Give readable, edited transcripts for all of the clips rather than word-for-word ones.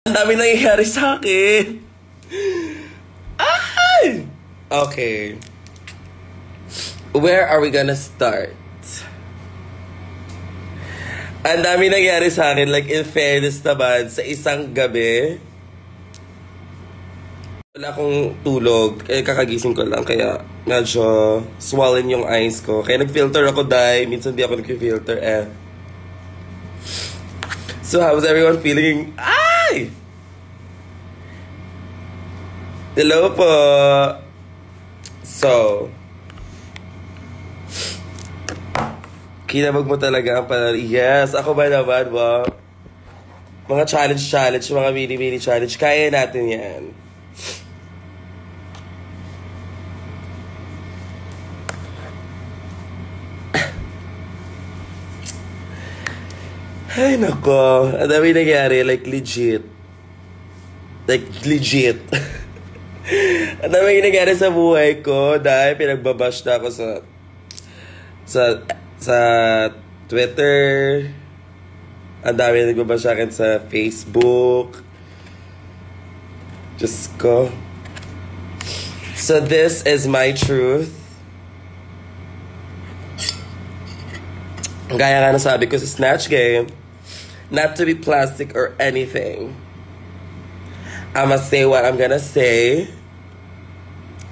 Ang dami nangyayari sa akin. Ay! Okay. Where are we gonna start? Ang dami nangyayari sa akin. Like, in fairness naman, sa isang gabi, wala akong tulog. Kaya kakagising ko lang. Kaya medyo swollen yung eyes ko. Kaya nag-filter ako, dahil minsan di ako nag-filter eh. So, how's everyone feeling? Ay! Hello po! So, kinabag mo talaga ang panalo. Yes, ako ba naman, wow. Mga challenge, mga mini challenge. Kaya natin yan. Ay, nako. Ang dami nangyari. Like, legit. Ang dami nangyari sa buhay ko dahil pinagbabash na ako sa Twitter. Ang dami nagbabash sa akin sa Facebook. Diyos ko. So, this is my truth. Gaya nga nasabi ko sa Snatch Game, not to be plastic or anything. I'ma say what I'm gonna say.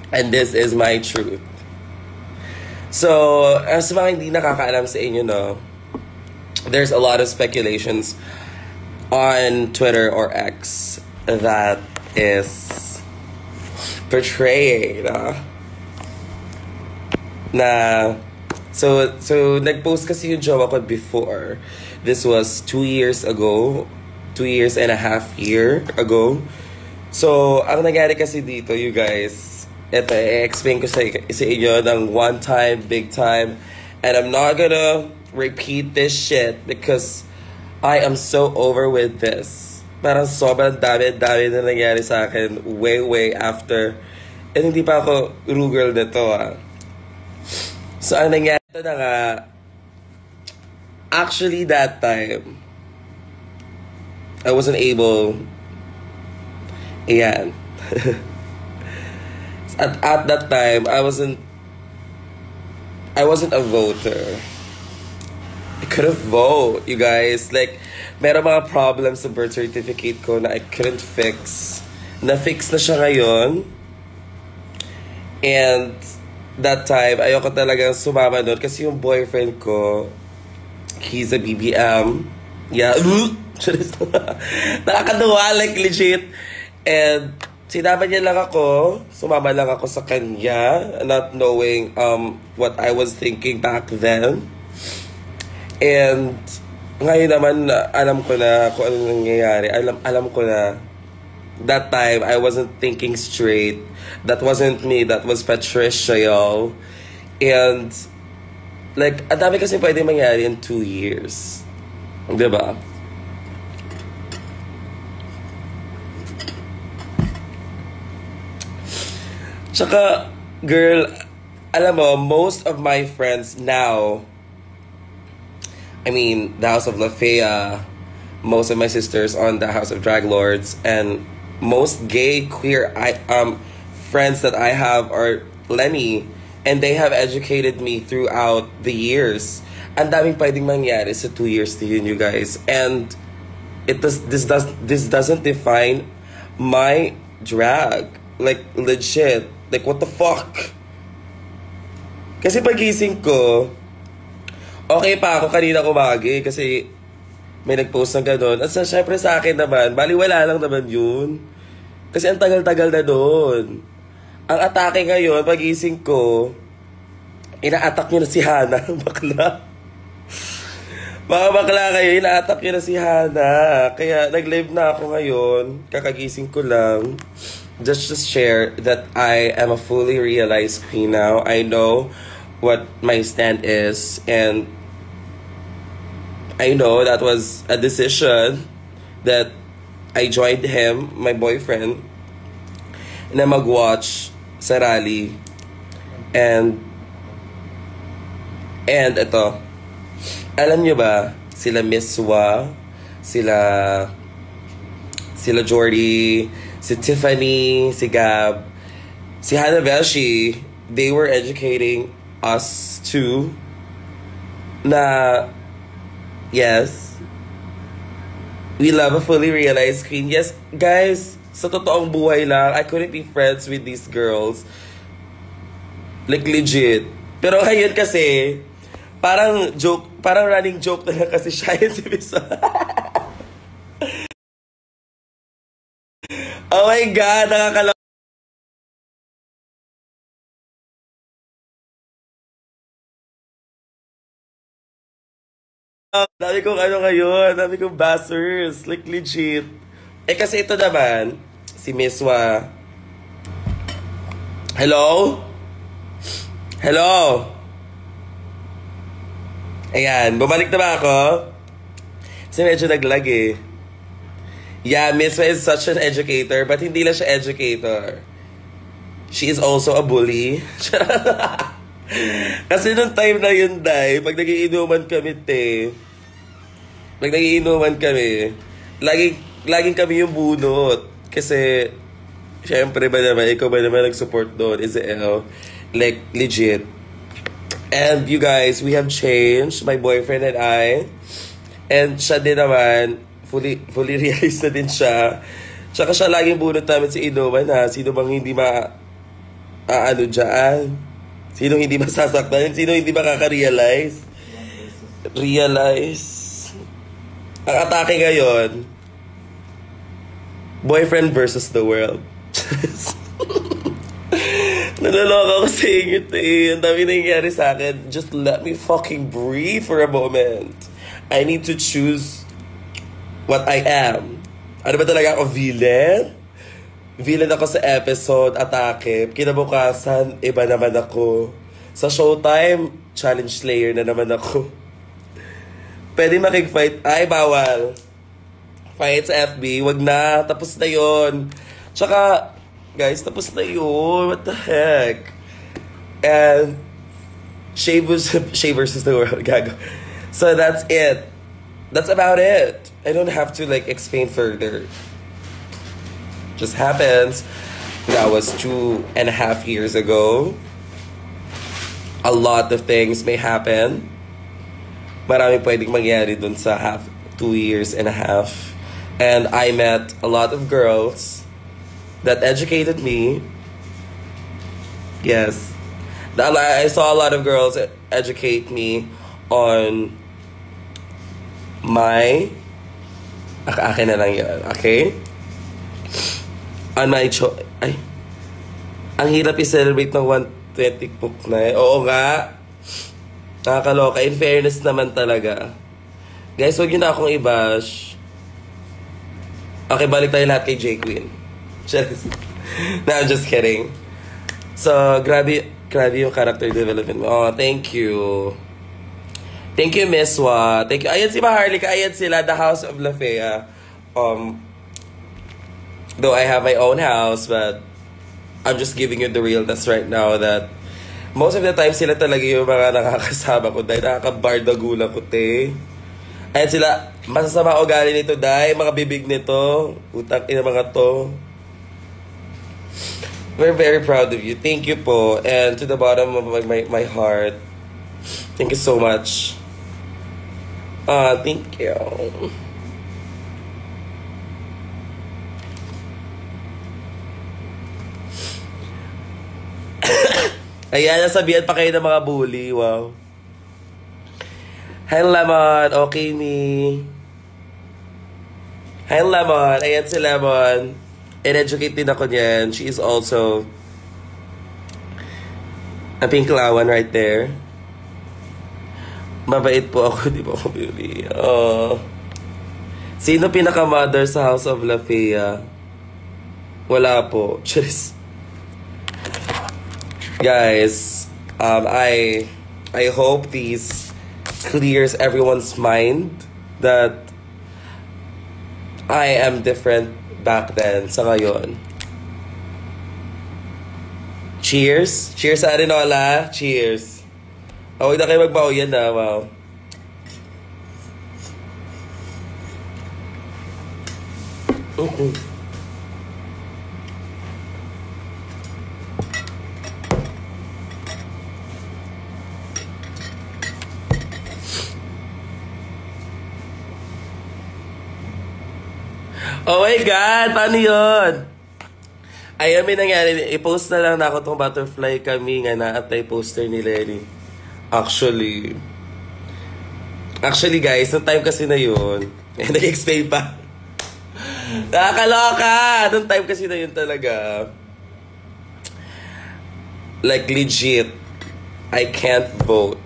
And this is my truth. So, as mga hindi nakakaalam sa inyo, no, there's a lot of speculations on Twitter or X that is portraying So, nag-post kasi yung jowa ko before. This was 2 years ago. 2.5 years ago. So, ang nangyari kasi dito, you guys, ito, i-explain ko sa inyo ng one time, big time. And I'm not gonna repeat this shit because I am so over with this. Parang sobrang dami na nangyari sa akin way after. And hindi pa ako rugirl nito, So, ang nangyari ito na nga, actually that time, I wasn't able, ayan. At that time, I wasn't a voter. I couldn't vote, you guys. Like, meron mga problems sa birth certificate ko na I couldn't fix. Na-fix na siya ngayon. And that time, ayoko talagang sumama doon kasi yung boyfriend ko, he's a BBM. Yeah. Nakakatuwa, like legit. And sinama niya lang ako, sumama lang ako sa kanya, not knowing what I was thinking back then. And ngayon naman, alam ko na kung ano nangyayari. Alam ko na that time, I wasn't thinking straight. That wasn't me. That was Patricia, y'all. And like, ang dami kasi pwede mangyari in 2 years. Diba? Tsaka, girl, alam mo, most of my friends now, I mean, the House of La Fea, most of my sisters on the House of Drag Lords, and most gay, queer friends that I have are Lenny, and they have educated me throughout the years. Ang daming pwedeng mangyari sa 2 years to yun, you guys. And this doesn't define my drag. Like, legit. Like, what the fuck? Kasi pagising ko, okay pa ako kanina kumagi kasi may nag-post na gano'n. At syempre sa akin naman, baliwala lang naman yun. Kasi ang tagal-tagal na doon. Ang atake ngayon, pagising ko, ina-attack nyo na si Hana, bakla. Mga bakla kayo, ina-attack nyo na si Hana. Kaya nag-live na ako ngayon, kakagising ko lang. Just to share that I am a fully realized queen now. I know what my stand is, and I know that was a decision that I joined him, my boyfriend, na mag-watch sa rally. And ito, alam nyo ba, sila Miss Wa, sila sila Jordy, si Tiffany, si Gab, si Hannah Beshi, they were educating us too na yes, we love a fully realized queen. Yes, guys, sa totoong buhay lang, I couldn't be friends with these girls. Like, legit. Pero ngayon kasi, parang joke, parang running joke na lang kasi siya yun si Miss. Oh my God, nakakaloka. Dami kong ano ngayon, dami kong bassers. Like, legit. Eh, kasi ito naman, si Miswa. Hello? Hello? Ayan, bumalik na ba ako? Kasi medyo naglag eh. Yeah, Miswa is such an educator, but hindi lang siya educator. She is also a bully. Kasi nung time na yun, Day, pag nagiinuman kami, pag nagiinuman kami, laging kami yung bunot. Kasi, syempre ba naman, ikaw ba naman nag-support doon, Israel? Like, legit. And you guys, we have changed, my boyfriend and I. And siya din naman, fully realized na din siya. Tsaka siya laging bunot namin si inuman ha. Sino bang hindi ano dyan? Sino hindi masasaktan? Sino hindi makaka-realize? Realize. Ang atake ngayon, boyfriend versus the world. Nalaloka ko sa inyo, Ang dami nangyayari sa akin. Just let me fucking breathe for a moment. I need to choose what I am. Ano ba talaga ako, villain? Villain ako sa episode, atake. Kinabukasan, iba naman ako. Sa Showtime, challenge slayer na naman ako. Pwede makik-fight. Ay, bawal. Fight sa FB, wag na. Tapos na yon. Tsaka, guys, tapos na yun. What the heck? And, Shea versus the world, gago. So, that's it. That's about it. I don't have to, like, explain further. Just happens. That was 2.5 years ago. A lot of things may happen. Marami pwedeng mangyari dun sa 2.5 years. And I met a lot of girls that educated me. Yes. I saw a lot of girls educate me on my... Akin na lang yan, okay? On my ay, ang hirap i-celebrate ng 120 book na eh. Oo nga. Nakakaloka. In fairness naman talaga. Guys, huwag yun na akong i-bash. Okay, balik tayo lahat kay J Queen. No, I'm just kidding. So, grabe yung character development mo. Oh, thank you. Thank you, Miss Wa. Thank you. Ayan si Maharlika. Ayan sila, The House of Lafayette. Though I have my own house, but I'm just giving you the realness right now that most of the time sila talaga yung mga nakakasama ko dahil nakakabardagulan ko, Ayan sila, masasama ugali nito dahil mga bibig nito, utang ina mga to. We're very proud of you. Thank you po. And to the bottom of my heart, thank you so much. Thank you. Ayan, nasabihan pa kayo ng mga bully. Wow. Hi, Lemon. Okay, me. Hi, Lemon. Ayan si Lemon. In-educate din ako niyan. She is also a pink lawan right there. Mabait po ako, di ba ako bully? Oh. Sino pinaka-mother sa House of Lafayette? Wala po. Cheers. Guys, I hope this clears everyone's mind that I am different back then sa ngayon. Cheers! Cheers sa Arinola! Cheers! Huwag na kayo magbaho yan na, wow. Mm-mm. Oh my God! Paano yun? Ayun, may nangyari. I-post na lang na ako tong butterfly kami nga na-apply poster ni Lenny. Actually guys, nung time kasi na yun, nag-explain pa. Nakakaloka! Nung time kasi na yun talaga. Like legit, I can't vote.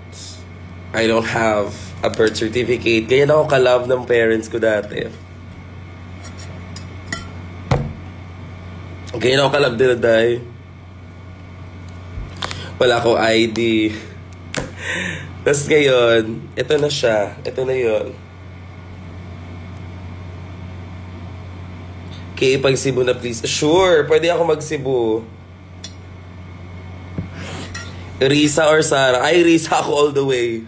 I don't have a birth certificate. Ganyan ako ka-love ng parents ko dati. Ganyan ako ka-love din, Day. Wala akong ID. Tapos ngayon, ito na siya. Ito na yun. Okay, pag-Cebu na please. Sure, pwede ako mag-Cebu. Risa or Sarah? Ay, Risa ako all the way.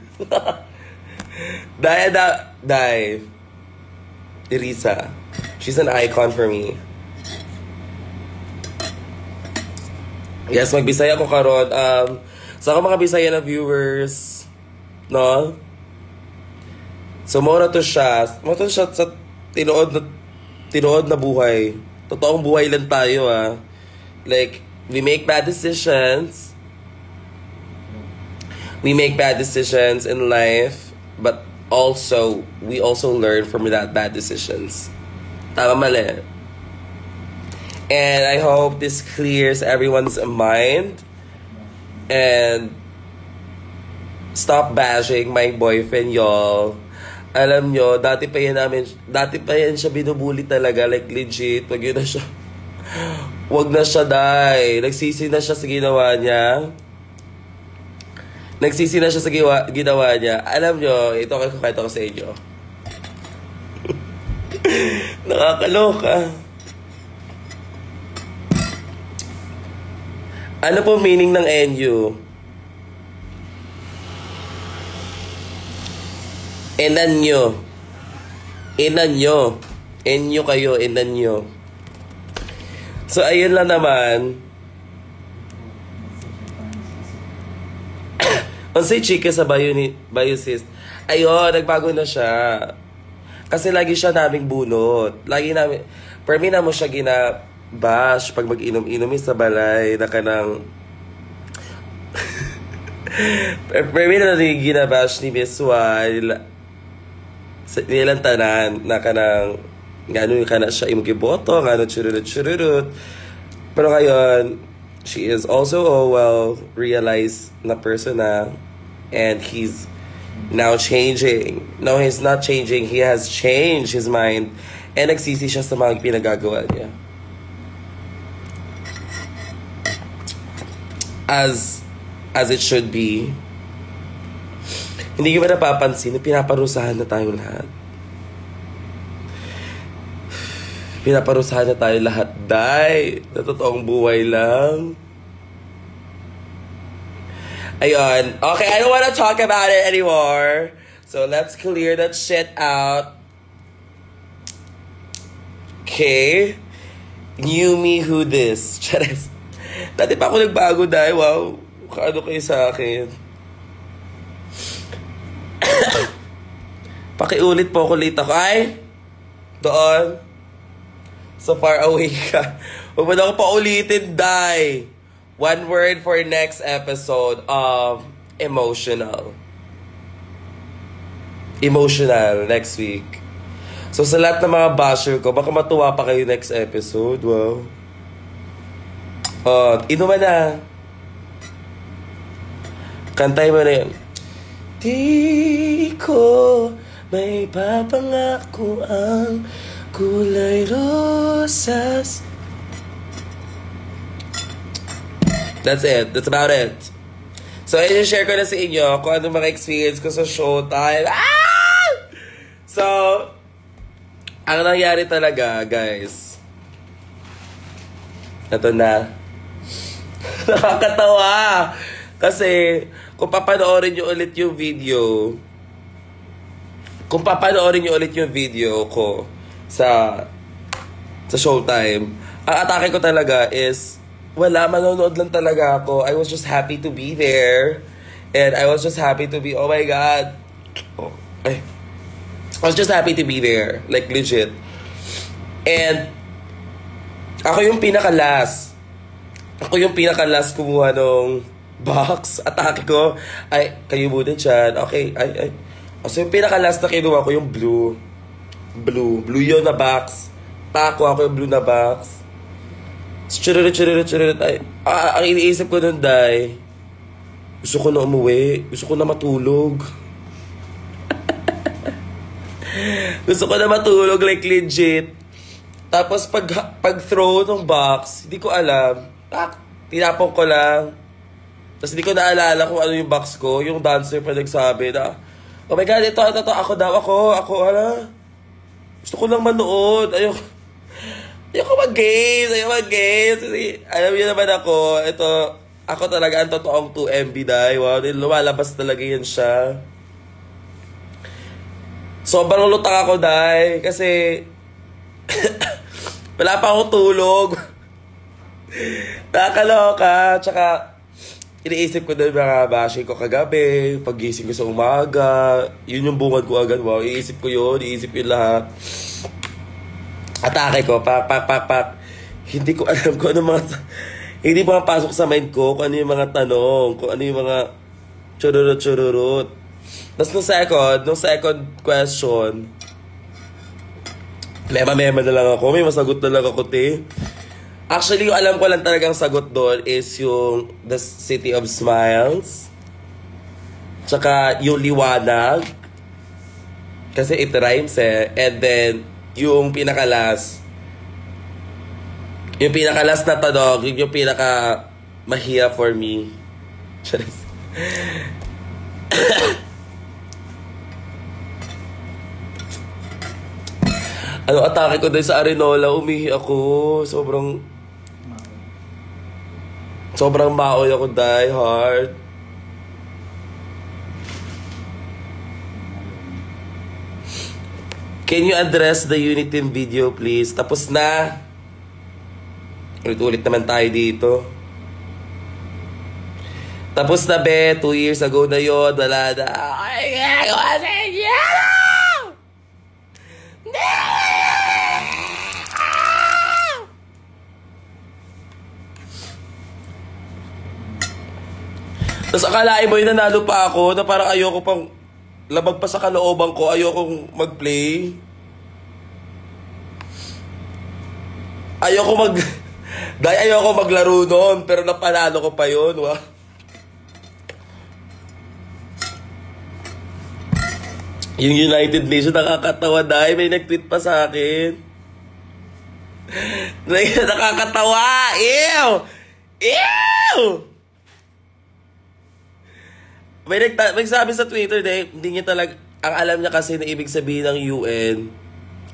Dai. Risa. She's an icon for me. Yes, magbisaya ko karon. Sa mga Bisaya na viewers, no? So, mura to siya sa tinuod na buhay. Totoong buhay lang tayo, ah. Like, we make bad decisions. We make bad decisions in life, but we also learn from that bad decisions. Tama mali. And I hope this clears everyone's mind. And stop bashing my boyfriend, y'all. Alam nyo, dati pa yan siya binubuli talaga. Like legit, wag na siya, Day. Nagsisi na siya sa ginawa niya. Alam nyo, ito kayo kwento ko sa inyo. Nakakaloka. Ano po meaning ng NU? Enanyo. NU kayo, enanyo. So, ayun lang naman. Ang say chika sa Biosis. Ayun, nagbago na siya. Kasi lagi siya naming bunot. Per me na mo siya bash pag mag-inom-inom sa balay na kanang permi na ginabash ni Miss Wal nilang tanan na kanang gano'n ka na siya imugiboto gano'n chururut pero ngayon she is also a well-realized na person na and he's now changing. No, he's not changing. He has changed his mind and nagsisi siya sa mga pinagagawa niya. As it should be. Hindi ko ba napapansin na pinaparusahan na tayo lahat? Pinaparusahan na tayo lahat, Day. Na totoong buhay lang. Ayun. Okay, I don't want to talk about it anymore. So let's clear that shit out. Okay. New me who this? Charis. Dati pa ako nagbago, Day. Wow. Kaano kayo sa akin? Pakiulit po ako late ako. Ay! Doon. So far away ka. Huwag mo na ako paulitin, Day. One word for next episode of emotional. Emotional next week. So sa lahat ng mga basher ko, baka matuwa pa kayo next episode. Wow. Inuman na. Kantay mo na yun. Di ko may papangako ang kulay rosas. That's it. That's about it. So, i-share ko na sa inyo kung ano mga experience ko sa showtime. Ah! So, ang nangyari talaga, guys. Ito na. Nakakatawa. Kasi, kung papanoorin nyo ulit yung video, ko sa sa Showtime. Ang atake ko talaga is, wala, manonood lang talaga ako. I was just happy to be there. And I was just happy to be, oh my God. Oh, ay. I was just happy to be there. Like, legit. And, ako yung pinaka-last. Ako yung pinaka-last kumuha nung box. Atake ko, ay, kayo muna dyan. Okay, ay. So, yung pinaka-last na kinuha ko yung blue. Blue yun na box. Tako ako yung blue na box. Chururut. Ay, ang iniisip ko nun, Day, gusto ko na umuwi. Gusto ko na matulog. Gusto ko na matulog, like legit. Tapos pag throw ng box, hindi ko alam. Tinapon ko lang. Tapos hindi ko naalala kung ano yung box ko. Yung dancer pa nagsabi na, oh my God, ito, ako daw, ako, hala. Gusto ko lang manood. Ayoko mag-games. Alam niyo naman ako, ako talaga ang totoong 2MB, Day. Wow, lumalabas talaga yan siya. Sobrang lutang ako, Day. Kasi, wala pa akong tulog. Nakakaloka. Tsaka, iniisip ko na mga bashing ko kagabi, paggising ko sa umaga, yun yung bungad ko agad. Wow, iisip ko yun lahat. Atake ko, pak. Hindi ko alam kung ano hindi mga pasok sa mind ko kung ano yung mga tanong, kung ano yung mga chururut. Tapos nung second question, mema na lang ako, may masagot na lang ako, te. Actually, yung alam ko lang talagang sagot doon is yung The City of Smiles. Tsaka yung liwanag. Kasi it rhymes eh. And then, yung pinakalas na tanong, yung pinaka mahirap for me. Atake ko dahil sa Arenola, umihi ako. Sobrang baoy ako, die hard. Can you address the Uniteam video, please? Tapos na. Ulit naman tayo dito. Tapos na, be. 2 years ago na yun. Wala na. Ay, gagawa sa inyo! Tapos akalain mo yung nanalo pa ako na parang ayoko pang labag pa sa kalooban ko, ayokong mag-play. Ayoko maglaro noon, pero napanalo ko pa yun. Wow. Yung United Nation, nakakatawa, dahil may nag-tweet pa sa akin. Nakakatawa! Ew! May nagsabi sa Twitter, hindi niya talaga, ang alam niya kasi na ibig sabihin ng UN,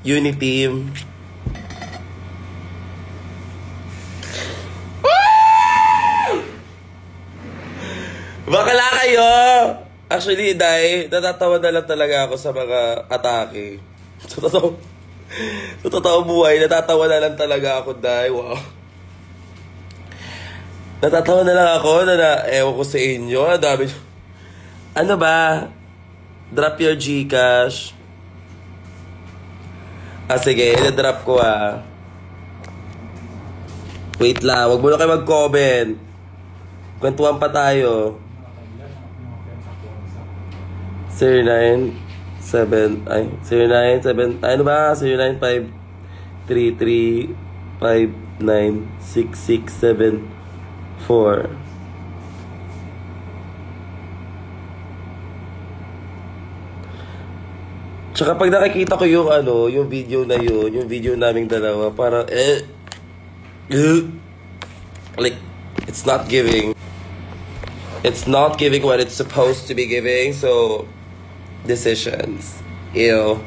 Uniteam. Bakala kayo! Actually, natatawa na lang talaga ako sa mga atake. Sa totoong buhay, natatawa na lang talaga ako, wow. Natatawa na lang ako ewan ko sa inyo, dami. Ano ba? Drop your Gcash. Sige, i-drop ko Wait lang, wag mo na kayo mag-comment. Kwentuhan pa tayo. 097, ano ba? 09533596674. Tsaka pag nakikita ko yung yung video na yun, yung video naming dalawa, parang like, it's not giving what it's supposed to be giving, so, decisions. Ew.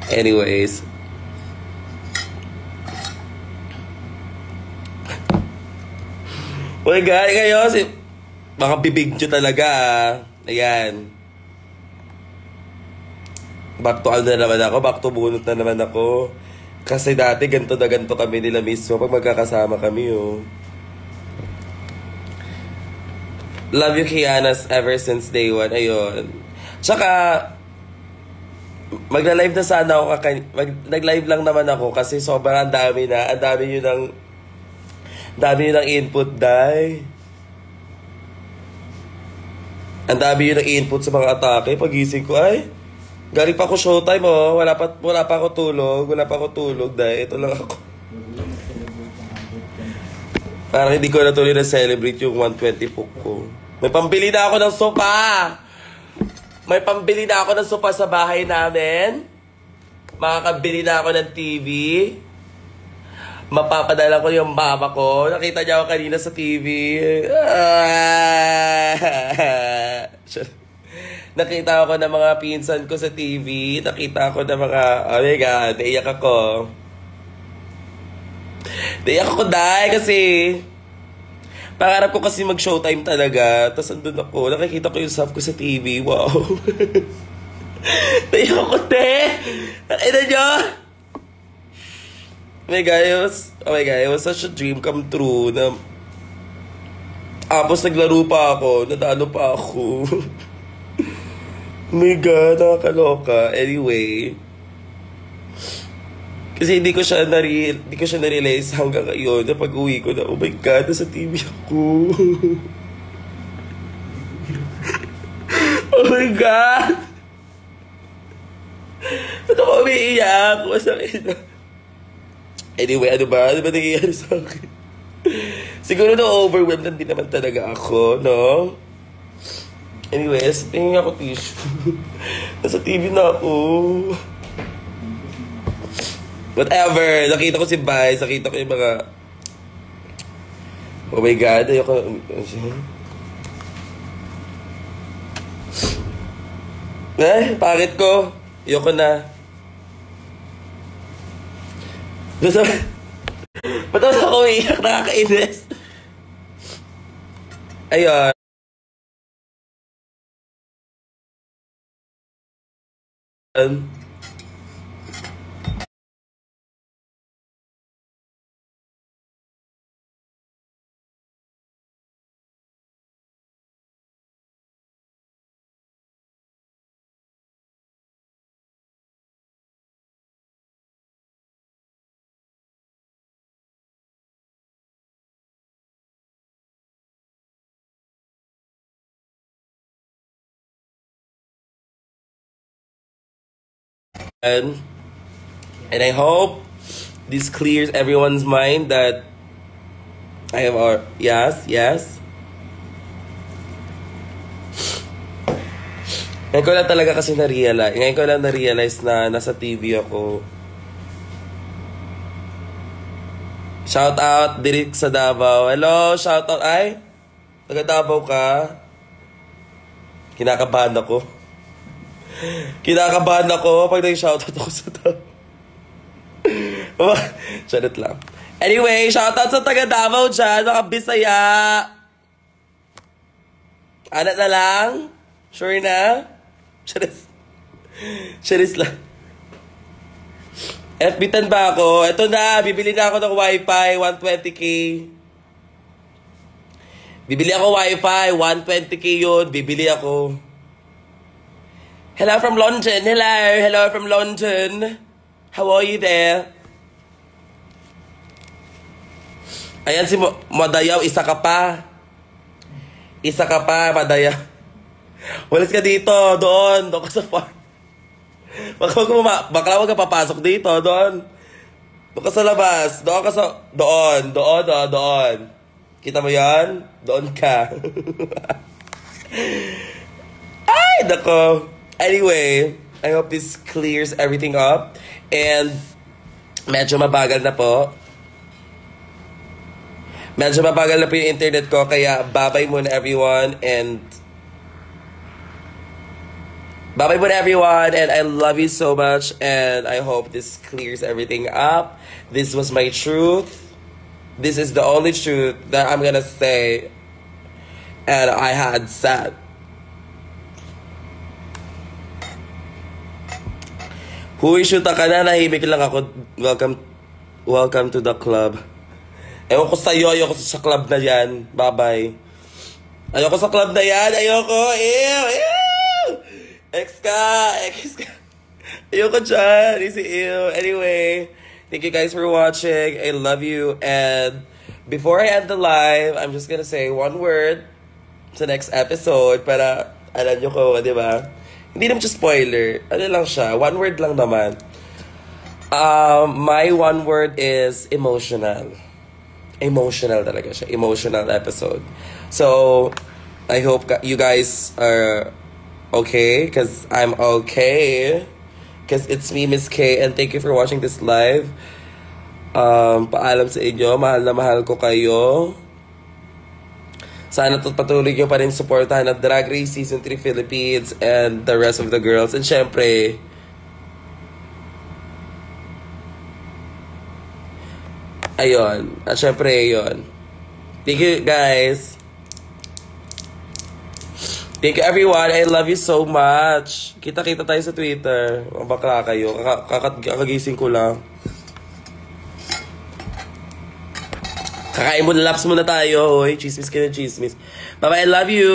Anyways. Oh my God, kayo, mga bibig nyo talaga, Ayan. Back to bunot na naman ako. Kasi dati ganto na ganto kami nila mismo pag magkakasama kami, oh. Love you, Kianas, ever since day one. Ayun. Tsaka, magla-live na sana ako. Nag-live lang naman ako kasi sobrang dami na. Ang dami yun ng input, dai. Ang dami yun ng input sa mga atake. Pagising ko, ay, galing pa ako showtime, oh. Wala pa ako tulog, dai. Ito lang ako. Parang hindi ko na tuloy na-celebrate yung 120 book ko. May pambili na ako ng sopa! May pambili na ako ng sopa sa bahay namin. Makakabili na ako ng TV. Mapapadala ko yung mama ko. Nakita niya ako kanina sa TV. Nakita ako ng mga pinsan ko sa TV. Nakita ako ng mga... Oh my God, naiyak ako. Naiyak ako dahil kasi... Pangarap ko kasi mag-showtime talaga. Tapos andun ako. Nakikita ko yung self ko sa TV. Wow. Naiyak ako, te! Nakita nyo? Oh my God, it was such a dream come true na... Tapos naglaro pa ako. Nadalo pa ako. Oh my God, nakakaloka. Anyway... Kasi hindi ko siya na-realize hanggang ngayon na pag-uwi ko na, oh my God, nasa TV ako. Oh my God! Ano ko umiiyak? Masakit na. Anyway, ano ba nangyayari sa akin? Siguro na-overwhelmed lang din naman talaga ako, no? Anyways, tingin ako tissue. Nasa TV na ako. Whatever, nakita ko si Vice, nakita ko yung mga... Oh my God, ayoko... Pangit ko. Ayoko na. Ba't ako umiiyak? Nakakainis. Ayun. And I hope this clears everyone's mind that I have our yes. Ngayon ko lang talaga kasi na-realize na nasa TV ako. Shout out Direk sa Davao. Hello, shout out. Ay, taga Davao ka. Kinakabahan ako pag nag-shoutout ako sa Davao. Charot lang. Anyway, shoutout sa taga Davao dyan, mga Bisaya. Anak na lang? Sure na? Charis lang. FB10 ba ako? Ito na, bibili na ako ng Wi-Fi, 120k. Bibili ako Wi-Fi, 120k yun. Bibili ako. Hello from London. Hello from London. How are you there? Ayan si Madayaw, isa ka pa, Madayaw. Walis ka dito, doon ka sa farm. Baka wag ka papasok dito, doon ka sa labas, doon. Kita mo yan? Doon ka. Ay, nako. Anyway, I hope this clears everything up. And medyo mabagal na po yung internet ko. Kaya bye-bye muna everyone. And I love you so much. And I hope this clears everything up. This was my truth. This is the only truth that I'm gonna say. And I had said. Huy, shoota ka na. Nahimik lang ako. Welcome to the club. Ewan ko sa'yo. Ayoko sa club na yan. Bye-bye. Ayoko sa club na yan. Ayoko. Ew. Ew. Ex ka. Ayoko dyan. Easy ew. Anyway, thank you guys for watching. I love you. And before I end the live, I'm just gonna say one word sa next episode para alam nyo ko, di ba? Hindi naman siya spoiler. Ano lang siya? One word lang naman. My one word is emotional. Emotional talaga siya. Emotional episode. So, I hope you guys are okay. Because I'm okay. Because it's me, Miss K. And thank you for watching this live. Paalam sa inyo. Mahal na mahal ko kayo. Sana patuloy nyo pa rin supportahan ng Drag Race Season 3 Philippines and the rest of the girls. And syempre, ayun. At syempre, ayun. Thank you, guys. Thank you, everyone. I love you so much. Kita-kita tayo sa Twitter. Bakla kayo. Kakagising ko lang. Kakain muna, laps muna tayo. Hoy, chismis ka na chismis. Bye-bye, I love you.